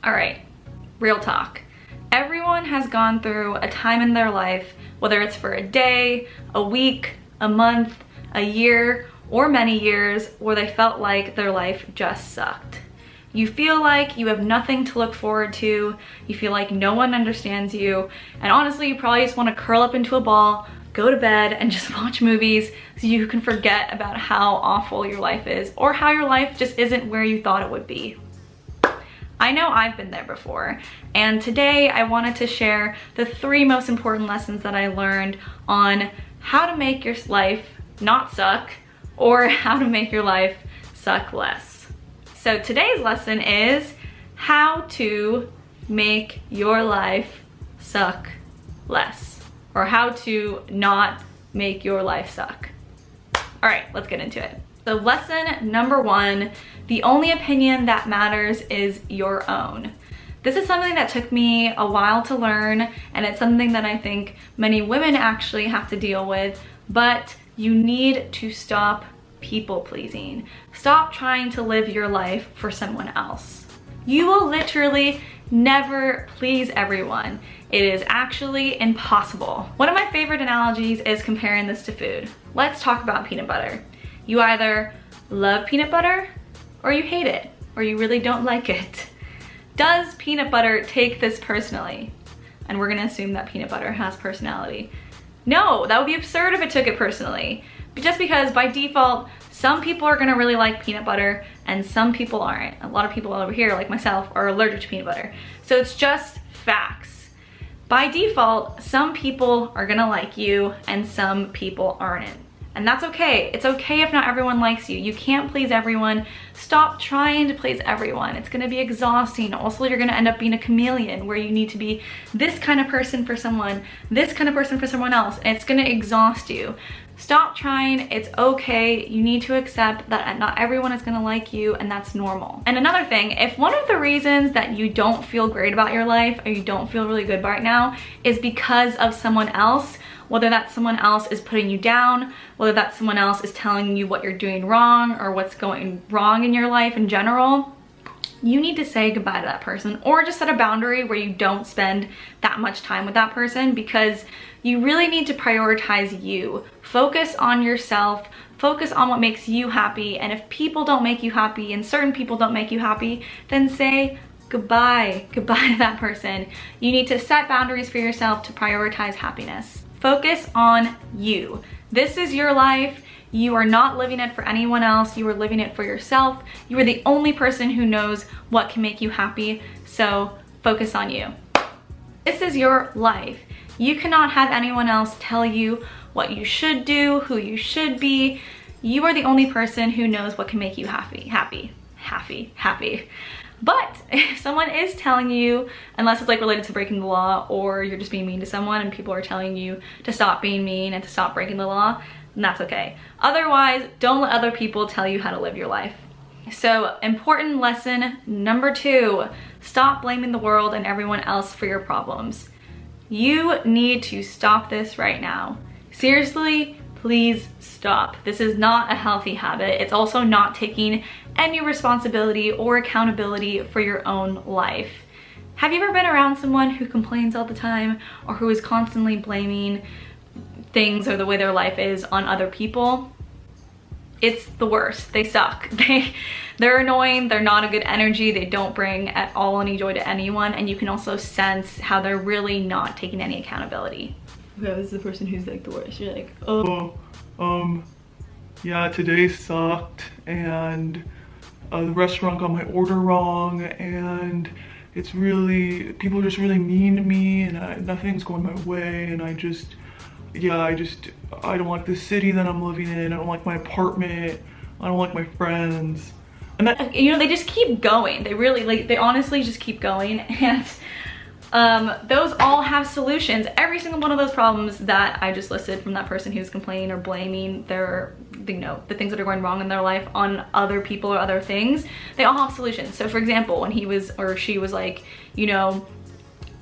All right, real talk. Everyone has gone through a time in their life, whether it's for a day, a week, a month, a year, or many years, where they felt like their life just sucked. You feel like you have nothing to look forward to, you feel like no one understands you, and honestly, you probably just want to curl up into a ball, go to bed, and just watch movies so you can forget about how awful your life is, or how your life just isn't where you thought it would be. I know I've been there before, and today I wanted to share the 3 most important lessons that I learned on how to make your life not suck, or how to make your life suck less. So today's lesson is how to make your life suck less, or how to not make your life suck. All right, let's get into it. So lesson number 1, the only opinion that matters is your own. This is something that took me a while to learn, and it's something that I think many women actually have to deal with, but you need to stop people pleasing. Stop trying to live your life for someone else. You will literally never please everyone. It is actually impossible. One of my favorite analogies is comparing this to food. Let's talk about peanut butter. You either love peanut butter or you hate it, or you really don't like it. Does peanut butter take this personally? And we're gonna assume that peanut butter has personality. No, that would be absurd if it took it personally. But just because by default, some people are gonna really like peanut butter and some people aren't. A lot of people over here, like myself, are allergic to peanut butter. So it's just facts. By default, some people are gonna like you and some people aren't. And that's okay. It's okay if not everyone likes you. You can't please everyone. Stop trying to please everyone. It's gonna be exhausting. Also, you're gonna end up being a chameleon where you need to be this kind of person for someone, this kind of person for someone else, and it's gonna exhaust you. Stop trying, it's okay. You need to accept that not everyone is gonna like you, and that's normal. And another thing, if one of the reasons that you don't feel great about your life, or you don't feel really good right now, is because of someone else, whether that someone else is putting you down, whether that someone else is telling you what you're doing wrong or what's going wrong in your life in general, you need to say goodbye to that person, or just set a boundary where you don't spend that much time with that person, because you really need to prioritize you. Focus on yourself, focus on what makes you happy, and if people don't make you happy and certain people don't make you happy, then say goodbye to that person. You need to set boundaries for yourself to prioritize happiness. Focus on you. This is your life. You are not living it for anyone else. You are living it for yourself. You are the only person who knows what can make you happy. So focus on you. This is your life. You cannot have anyone else tell you what you should do, who you should be. You are the only person who knows what can make you happy. But if someone is telling you, unless it's like related to breaking the law, or you're just being mean to someone and people are telling you to stop being mean and to stop breaking the law, then that's okay. Otherwise, don't let other people tell you how to live your life. So, important lesson number 2, stop blaming the world and everyone else for your problems. You need to stop this right now. Seriously, please stop. This is not a healthy habit. It's also not taking any responsibility or accountability for your own life. Have you ever been around someone who complains all the time, or who is constantly blaming things or the way their life is on other people? It's the worst. They suck. They're annoying, they're not a good energy, they don't bring at all any joy to anyone, and you can also sense how they're really not taking any accountability. Okay, this is the person who's like the worst. You're like, oh. Yeah, today sucked, and the restaurant got my order wrong, and it's really, people are just really mean to me, and nothing's going my way, and I don't like the city that I'm living in, I don't like my apartment, I don't like my friends. And that, you know, they just keep going. They really, like, they honestly just keep going, and those all have solutions. Every single one of those problems that I just listed from that person who's complaining or blaming their, you know, the things that are going wrong in their life on other people or other things, they all have solutions. So for example, when he was or she was like, you know,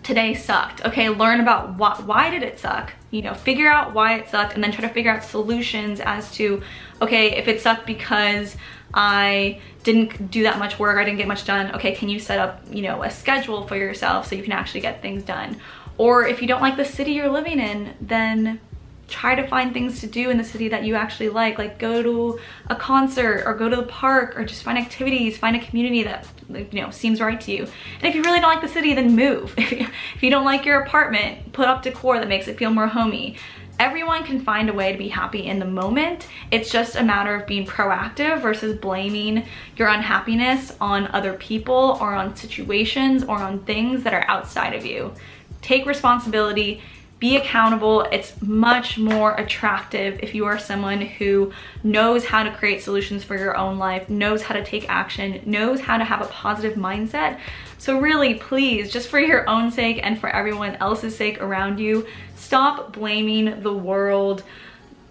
today sucked. Okay, learn about why did it suck? You know, figure out why it sucked, and then try to figure out solutions as to, okay, if it sucked because I didn't do that much work, I didn't get much done. Okay, can you set up, you know, a schedule for yourself so you can actually get things done? Or if you don't like the city you're living in, then try to find things to do in the city that you actually like go to a concert or go to the park, or just find activities, find a community that, you know, seems right to you. And if you really don't like the city, then move. If you don't like your apartment, put up decor that makes it feel more homey. Everyone can find a way to be happy in the moment. It's just a matter of being proactive versus blaming your unhappiness on other people or on situations or on things that are outside of you. Take responsibility, be accountable. It's much more attractive if you are someone who knows how to create solutions for your own life, knows how to take action, knows how to have a positive mindset. So really, please, just for your own sake and for everyone else's sake around you, stop blaming the world,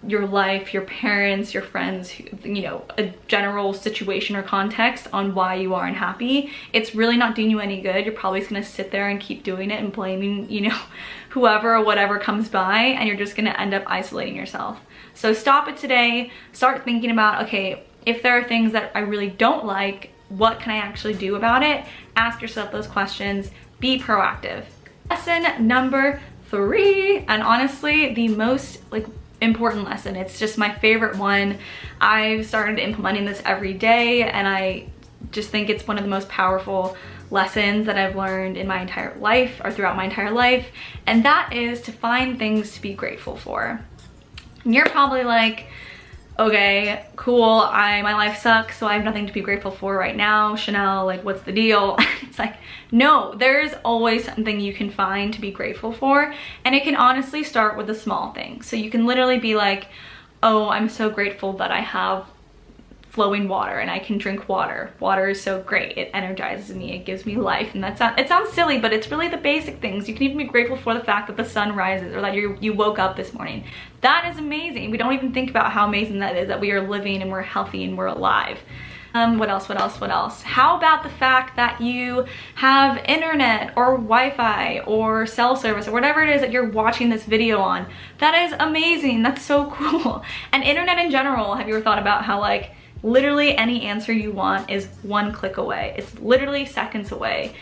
your life, your parents, your friends, you know, a general situation or context on why you are unhappy. It's really not doing you any good. You're probably just gonna sit there and keep doing it and blaming, you know, whoever or whatever comes by, and you're just gonna end up isolating yourself. So stop it today. Start thinking about, okay, if there are things that I really don't like, what can I actually do about it? Ask yourself those questions. Be proactive. Lesson number 3, and honestly the most important lesson. It's just my favorite one. I've started implementing this every day, and I just think it's one of the most powerful lessons that I've learned in my entire life, or throughout my entire life, and that is to find things to be grateful for. And you're probably like, okay, cool, my life sucks, so I have nothing to be grateful for right now, Chanel, like, what's the deal? It's like, no, there's always something you can find to be grateful for, and it can honestly start with a small thing. So you can literally be like, oh, I'm so grateful that I have flowing water and I can drink water. Water is so great. It energizes me, it gives me life. And it sounds silly, but it's really the basic things. You can even be grateful for the fact that the sun rises, or that you woke up this morning. That is amazing. We don't even think about how amazing that is, that we are living and we're healthy and we're alive. What else? How about the fact that you have internet or Wi-Fi or cell service or whatever it is that you're watching this video on? That is amazing. That's so cool. And internet in general, have you ever thought about how, like, literally any answer you want is one click away? It's literally seconds away.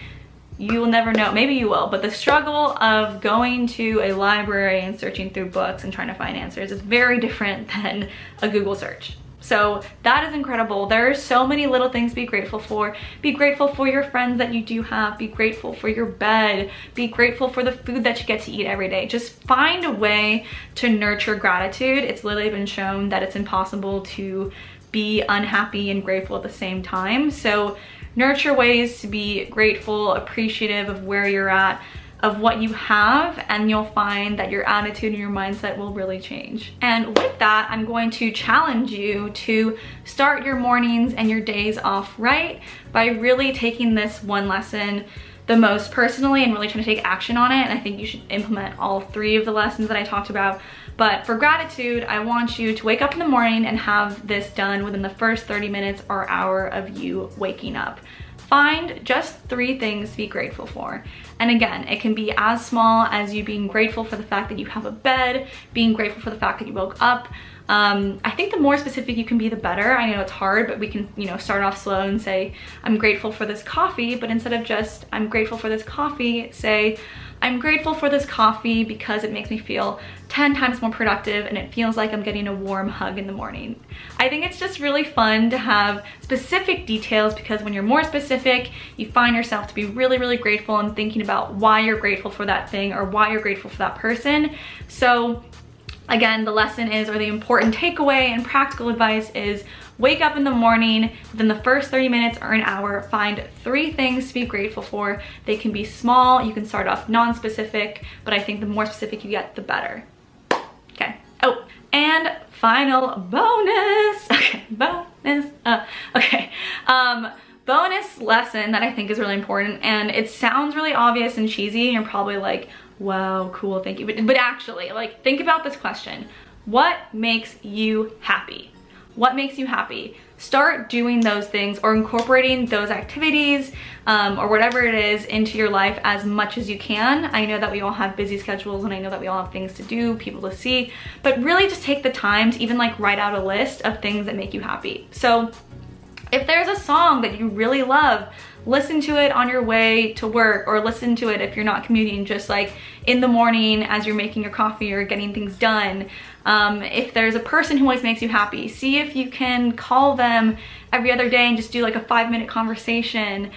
You will never know, maybe you will, but the struggle of going to a library and searching through books and trying to find answers is very different than a Google search. So that is incredible. There are so many little things to be grateful for. Be grateful for your friends that you do have. Be grateful for your bed. Be grateful for the food that you get to eat every day. Just find a way to nurture gratitude. It's literally been shown that it's impossible to be unhappy and grateful at the same time. So nurture ways to be grateful, appreciative of where you're at, of what you have, and you'll find that your attitude and your mindset will really change. And with that, I'm going to challenge you to start your mornings and your days off right by really taking this one lesson the most personally and really trying to take action on it. And I think you should implement all 3 of the lessons that I talked about. But for gratitude, I want you to wake up in the morning and have this done within the first 30 minutes or hour of you waking up. Find just 3 things to be grateful for. And again, it can be as small as you being grateful for the fact that you have a bed, being grateful for the fact that you woke up. I think the more specific you can be, the better. I know it's hard, but we can, you know, start off slow and say, I'm grateful for this coffee, but instead of just, I'm grateful for this coffee, say, I'm grateful for this coffee because it makes me feel 10 times more productive and it feels like I'm getting a warm hug in the morning. I think it's just really fun to have specific details, because when you're more specific, you find yourself to be really, really grateful and thinking about why you're grateful for that thing or why you're grateful for that person. So again, the lesson is, or the important takeaway and practical advice is, wake up in the morning, within the first 30 minutes or an hour, find 3 things to be grateful for. They can be small, you can start off non-specific, but I think the more specific you get, the better. Okay, oh, and final bonus, bonus lesson that I think is really important, and it sounds really obvious and cheesy, and you're probably like, wow, cool, thank you, but actually, like, think about this question. What makes you happy? What makes you happy? Start doing those things or incorporating those activities or whatever it is into your life as much as you can. I know that we all have busy schedules, and I know that we all have things to do, people to see, but really just take the time to even like write out a list of things that make you happy. So If there's a song that you really love, listen to it on your way to work, or listen to it if you're not commuting, just like in the morning as you're making your coffee or getting things done. If there's a person who always makes you happy, see if you can call them every other day and just do like a 5-minute conversation.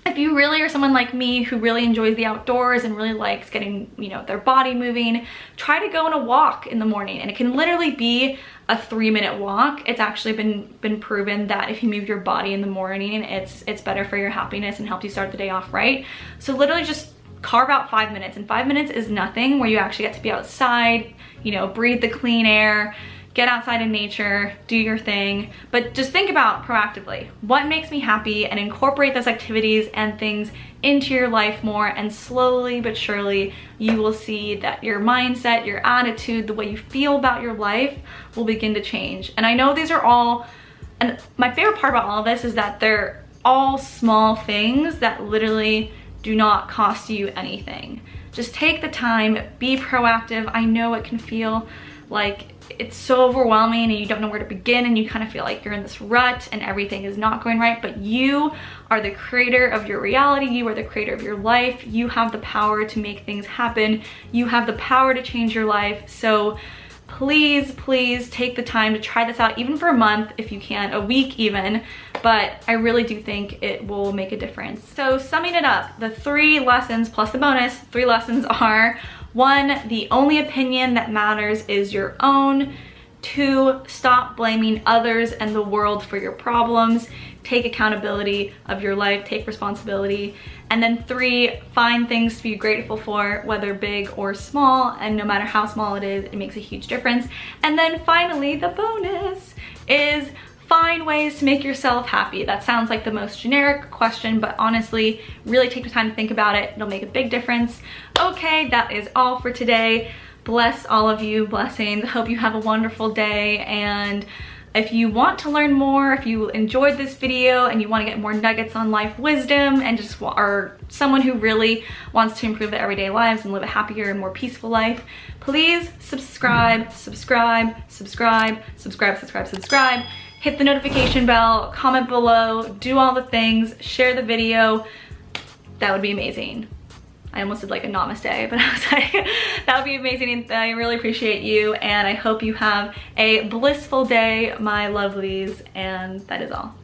If you really are someone like me who really enjoys the outdoors and really likes getting, you know, their body moving, try to go on a walk in the morning. And it can literally be a 3-minute walk. It's actually been proven that if you move your body in the morning, it's better for your happiness and helps you start the day off right. So literally just carve out 5 minutes, and 5 minutes is nothing, where you actually get to be outside, you know, breathe the clean air, get outside in nature, do your thing. But just think about proactively, what makes me happy, and incorporate those activities and things into your life more, and slowly but surely you will see that your mindset, your attitude, the way you feel about your life will begin to change. And I know these are all, and my favorite part about all of this is that they're all small things that literally do not cost you anything. Just take the time, be proactive. I know it can feel like it's so overwhelming and you don't know where to begin, and you kind of feel like you're in this rut and everything is not going right, but you are the creator of your reality. You are the creator of your life. You have the power to make things happen. You have the power to change your life. So please, please take the time to try this out, even for a month if you can, a week even, but I really do think it will make a difference. So summing it up, the 3 lessons plus the bonus, 3 lessons are: 1, the only opinion that matters is your own. 2, stop blaming others and the world for your problems. Take accountability of your life, take responsibility. And then 3, find things to be grateful for, whether big or small, and no matter how small it is, it makes a huge difference. And then finally, the bonus is find ways to make yourself happy. That sounds like the most generic question, but honestly, really take the time to think about it. It'll make a big difference. Okay, that is all for today. Bless all of you, blessings. Hope you have a wonderful day. And if you want to learn more, if you enjoyed this video and you want to get more nuggets on life wisdom, and just are someone who really wants to improve their everyday lives and live a happier and more peaceful life, please subscribe, subscribe, subscribe, subscribe, subscribe, subscribe. Hit the notification bell, comment below, do all the things, share the video. That would be amazing. I almost did like a namaste, but I was like, that would be amazing. I really appreciate you, and I hope you have a blissful day, my lovelies, and that is all.